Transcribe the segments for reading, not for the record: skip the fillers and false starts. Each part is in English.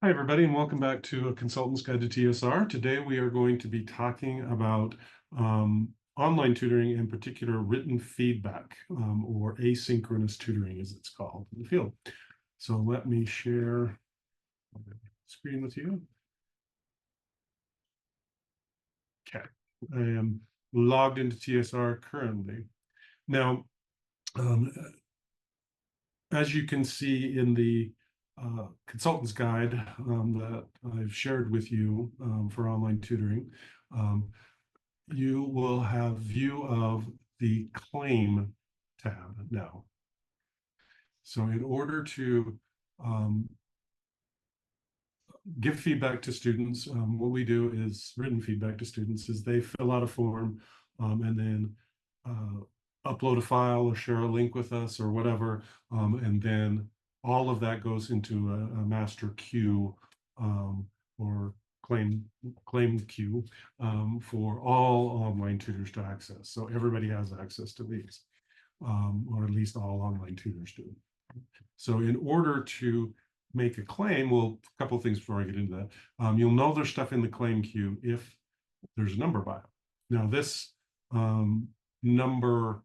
Hi, everybody, and welcome back to A Consultant's Guide to TSR. Today, we are going to be talking about online tutoring, in particular written feedback, or asynchronous tutoring, as it's called in the field. So let me share my screen with you. Okay, I am logged into TSR currently. Now, um, as you can see in the consultant's guide that I've shared with you for online tutoring, you will have view of the claim tab now. So in order to give feedback to students, what we do is written feedback to students is they fill out a form and then upload a file or share a link with us or whatever, and then all of that goes into a master queue or claim queue for all online tutors to access. So everybody has access to these, or at least all online tutors do. So in order to make a claim, well, a couple of things before I get into that. You'll know there's stuff in the claim queue if there's a number by it. Now this number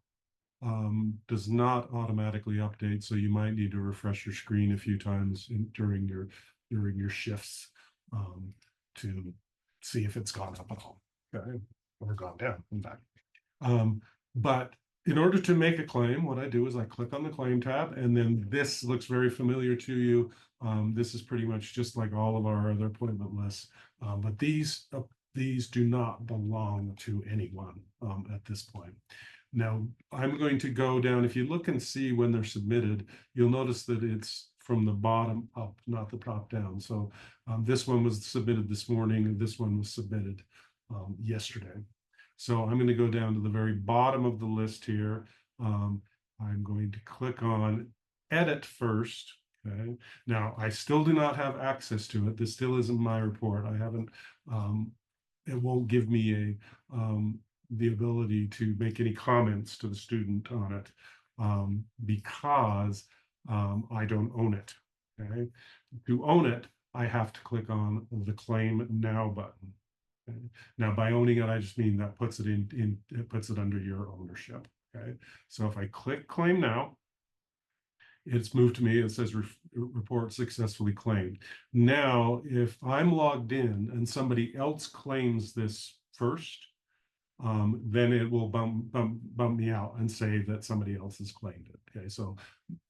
does not automatically update, so you might need to refresh your screen a few times during your shifts to see if it's gone up at all, okay, or gone down, in fact. But in order to make a claim, what I do is I click on the claim tab, and then this looks very familiar to you. This is pretty much just like all of our other appointment lists, but these do not belong to anyone at this point. Now, I'm going to go down. If you look and see when they're submitted, you'll notice that it's from the bottom up, not the top down. So this one was submitted this morning, and this one was submitted yesterday. So I'm going to go down to the very bottom of the list here. I'm going to click on edit first. Okay. Now, I still do not have access to it. This still isn't my report. I haven't, it won't give me the ability to make any comments to the student on it because I don't own it. Okay. To own it, I have to click on the Claim Now button. Okay. Now, by owning it, I just mean that puts it it puts it under your ownership. Okay. So if I click Claim Now, it's moved to me. It says report successfully claimed. Now, if I'm logged in and somebody else claims this first, then it will bump me out and say that somebody else has claimed it. Okay, so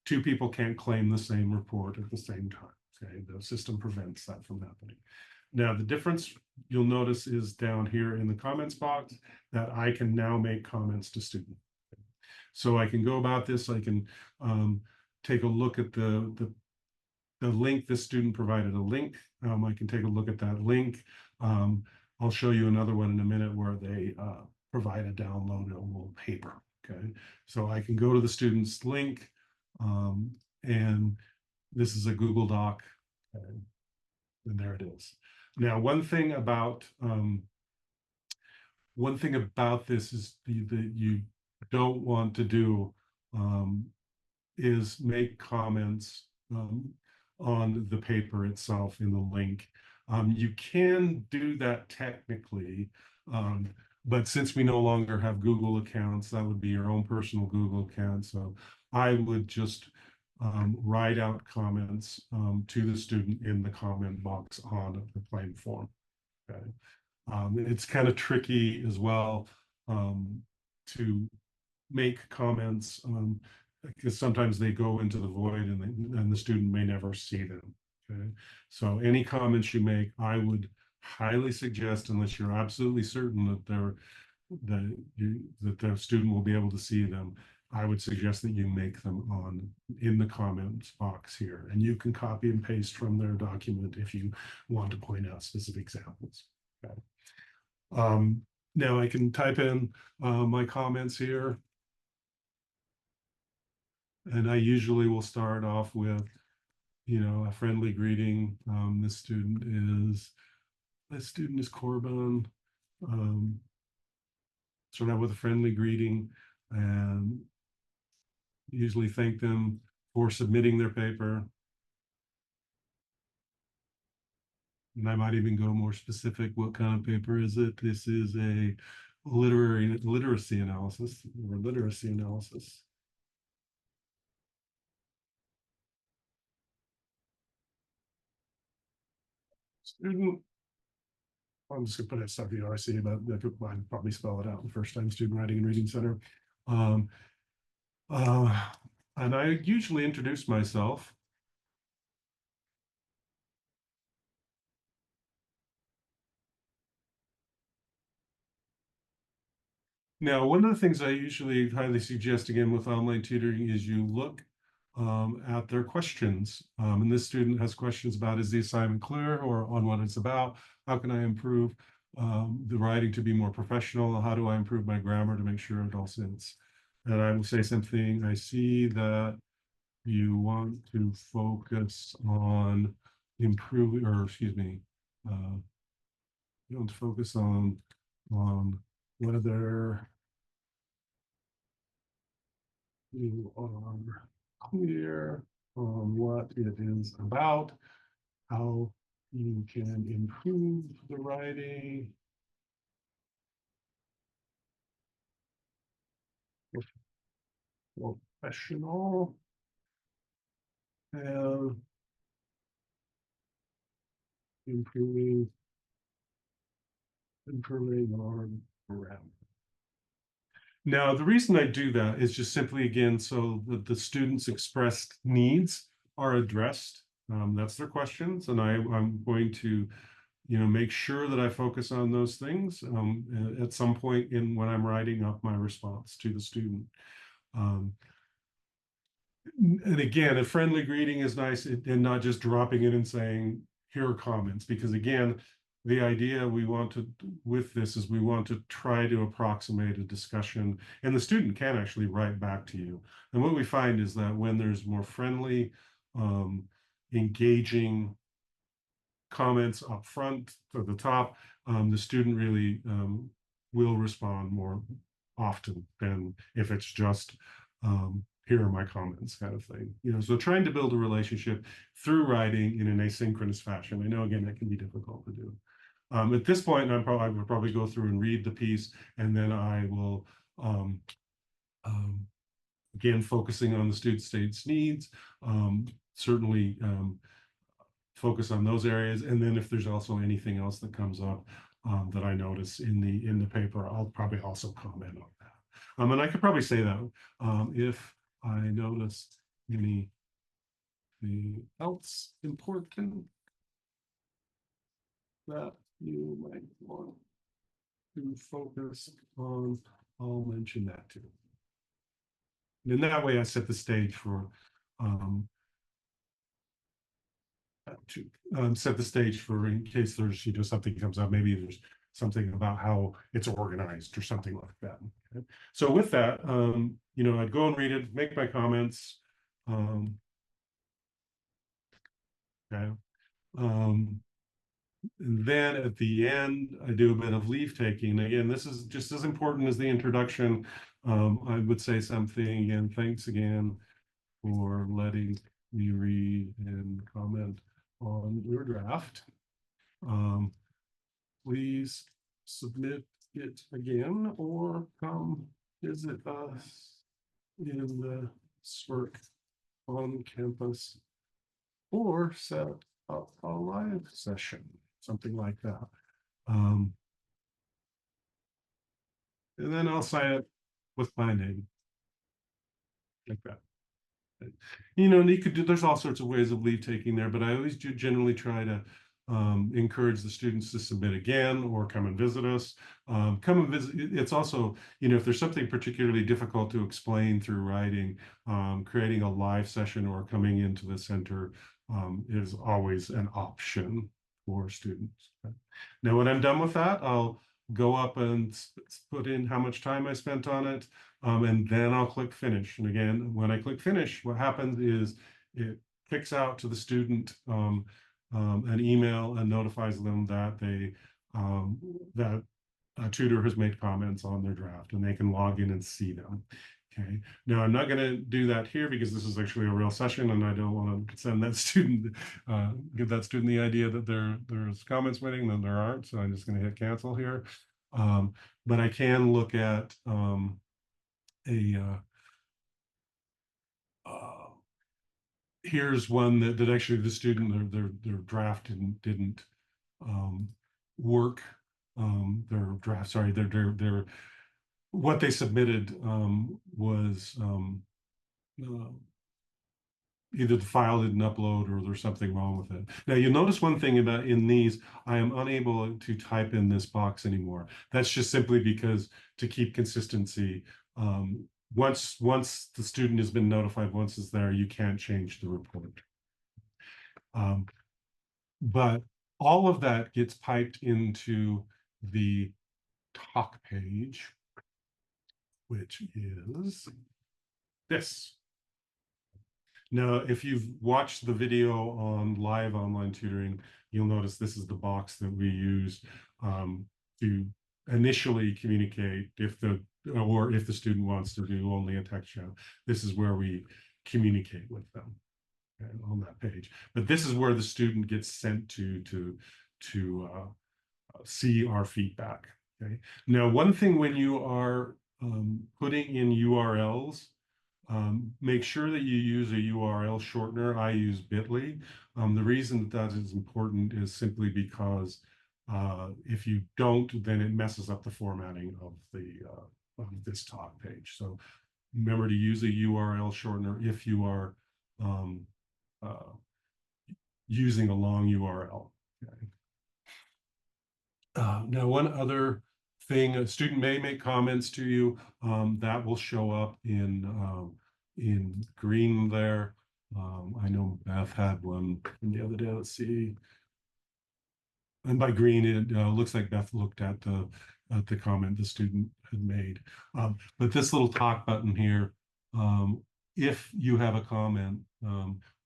two people can't claim the same report at the same time. Okay, the system prevents that from happening. Now, the difference you'll notice is down here in the comments box that I can now make comments to students. So I can go about this. I can take a look at the link. This student provided a link. I can take a look at that link. I'll show you another one in a minute where they provide a downloadable paper. Okay, so I can go to the student's link, and this is a Google Doc, and there it is. Now, one thing about this is that you don't want to do is make comments on the paper itself in the link. You can do that technically, but since we no longer have Google accounts, that would be your own personal Google account. So I would just write out comments to the student in the comment box on the claim form. Okay. It's kind of tricky as well to make comments because sometimes they go into the void and the student may never see them. Okay, so any comments you make, I would highly suggest, unless you're absolutely certain that the student will be able to see them, I would suggest that you make them in the comments box here, and you can copy and paste from their document if you want to point out specific examples. Okay. Now I can type in my comments here. And I usually will start off with, a friendly greeting. This student is Corbin. Start out with a friendly greeting and usually thank them for submitting their paper. And I might even go more specific. What kind of paper is it? This is a literacy analysis or literacy analysis. Student, I'm just gonna put it WRC, but I could probably spell it out the first time, Student Writing and Reading Center. Um, uh, and I usually introduce myself. Now, one of the things I usually highly suggest again with online tutoring is you look at their questions. And this student has questions about, is the assignment clear or on what it's about? How can I improve the writing to be more professional? How do I improve my grammar to make sure it all sits? And I will say something, I see that you want to focus on improving, or excuse me, you want to focus on whether you are clear on what it is about, how you can improve the writing, professional, and improving, improving on grammar. Now, the reason I do that is just simply, again, so that the students' expressed needs are addressed. That's their questions, and I'm going to, make sure that I focus on those things at some point in when I'm writing up my response to the student. Um, and again, a friendly greeting is nice, and not just dropping it and saying, here are comments, because again, the idea we want to with this is we want to try to approximate a discussion, and the student can actually write back to you. And what we find is that when there's more friendly, engaging comments up front to the top, the student really will respond more often than if it's just here are my comments kind of thing. So trying to build a relationship through writing in an asynchronous fashion. I know, again, that can be difficult to do. At this point, I would probably go through and read the piece, and then I will, again, focusing on the student's needs, certainly focus on those areas. And then if there's also anything else that comes up that I notice in the paper, I'll probably also comment on that. And I could probably say that if I notice anything else important that you might want to focus on, I'll mention that too. And in that way, I set the stage for to set the stage for in case there's something comes up, maybe there's something about how it's organized or something like that. Okay? So with that, I'd go and read it, make my comments. Okay. And then at the end, I do a bit of leave taking. Again, this is just as important as the introduction. I would say something again, thanks again for letting me read and comment on your draft. Please submit it again or come visit us in the SWRC on campus or set up a live session, something like that. And then I'll sign it with my name, like that. You could do, there's all sorts of ways of leave taking there, but I always do generally try to encourage the students to submit again or come and visit us. Come and visit. It's also, if there's something particularly difficult to explain through writing, creating a live session or coming into the center is always an option for students. Now, when I'm done with that, I'll go up and put in how much time I spent on it, and then I'll click finish. And again, when I click finish, what happens is it kicks out to the student an email and notifies them that that a tutor has made comments on their draft, and they can log in and see them. Okay, now I'm not going to do that here because this is actually a real session and I don't want to send that student, give that student the idea that there's comments waiting, then there aren't. So I'm just going to hit cancel here. But I can look at a, here's one that actually the student, their draft didn't work. Their draft, sorry, their what they submitted was uh, either the file didn't upload or there's something wrong with it. Now you'll notice one thing about in these, I am unable to type in this box anymore. That's just simply because to keep consistency, once the student has been notified, once it's there, you can't change the report. But all of that gets piped into the talk page, which is this. Now, if you've watched the video on live online tutoring, you'll notice this is the box that we use to initially communicate if the student wants to do only a text chat. This is where we communicate with them, okay, on that page. But this is where the student gets sent to see our feedback. Okay. Now, one thing when you are putting in URLs, make sure that you use a URL shortener. I use bit.ly. The reason that is important is simply because if you don't, then it messes up the formatting of this talk page. So remember to use a URL shortener if you are uh, using a long URL. Okay. Now, one other thing, a student may make comments to you that will show up in green there. I know Beth had one from the other day. Let's see. And by green, it looks like Beth looked at the comment the student had made. But this little talk button here, if you have a comment,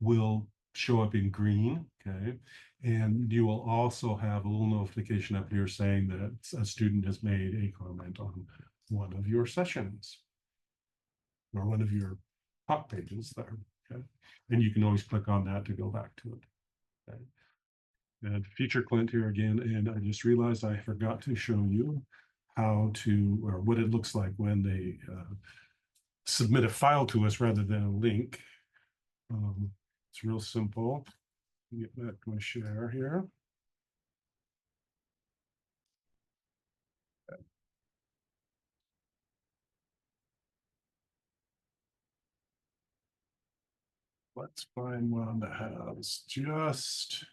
will show up in green, okay? And you will also have a little notification up here saying that a student has made a comment on one of your sessions or one of your talk pages there, okay? And you can always click on that to go back to it, okay? And feature Clint here again, and I just realized I forgot to show you how to, or what it looks like when they submit a file to us rather than a link. It's real simple. Get back to my share here. Let's find one that has just,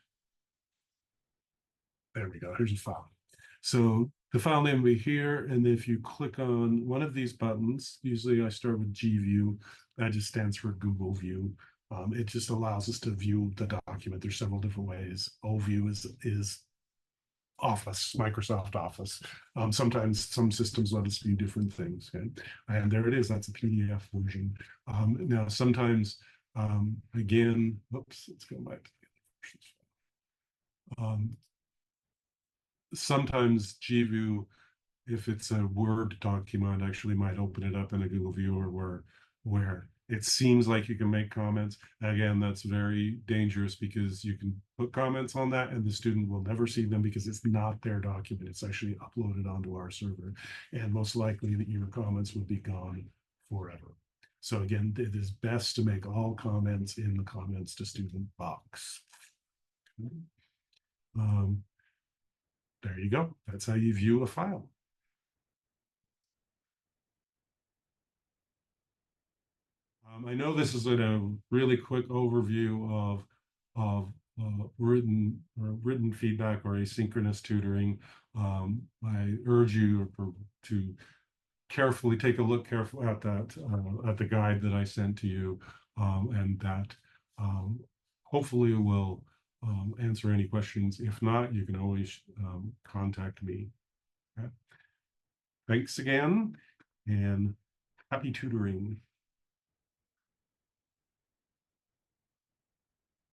there we go, here's a file. So the file name will be here, and if you click on one of these buttons, usually I start with G View, that just stands for Google View. It just allows us to view the document. There's several different ways. OView is Office, Microsoft Office. Sometimes some systems let us view different things, okay? And there it is, that's a PDF version. Now, sometimes, again, oops, let's go back to the sometimes GView, if it's a Word document, actually might open it up in a Google Viewer where it seems like you can make comments. Again, that's very dangerous because you can put comments on that and the student will never see them because it's not their document. It's actually uploaded onto our server. And most likely that your comments will be gone forever. So again, it is best to make all comments in the comments to student box. There you go. That's how you view a file. I know this is a really quick overview of written feedback or asynchronous tutoring. I urge you to carefully take a look carefully at that at the guide that I sent to you, and that hopefully will answer any questions. If not, you can always contact me. Okay. Thanks again, and happy tutoring.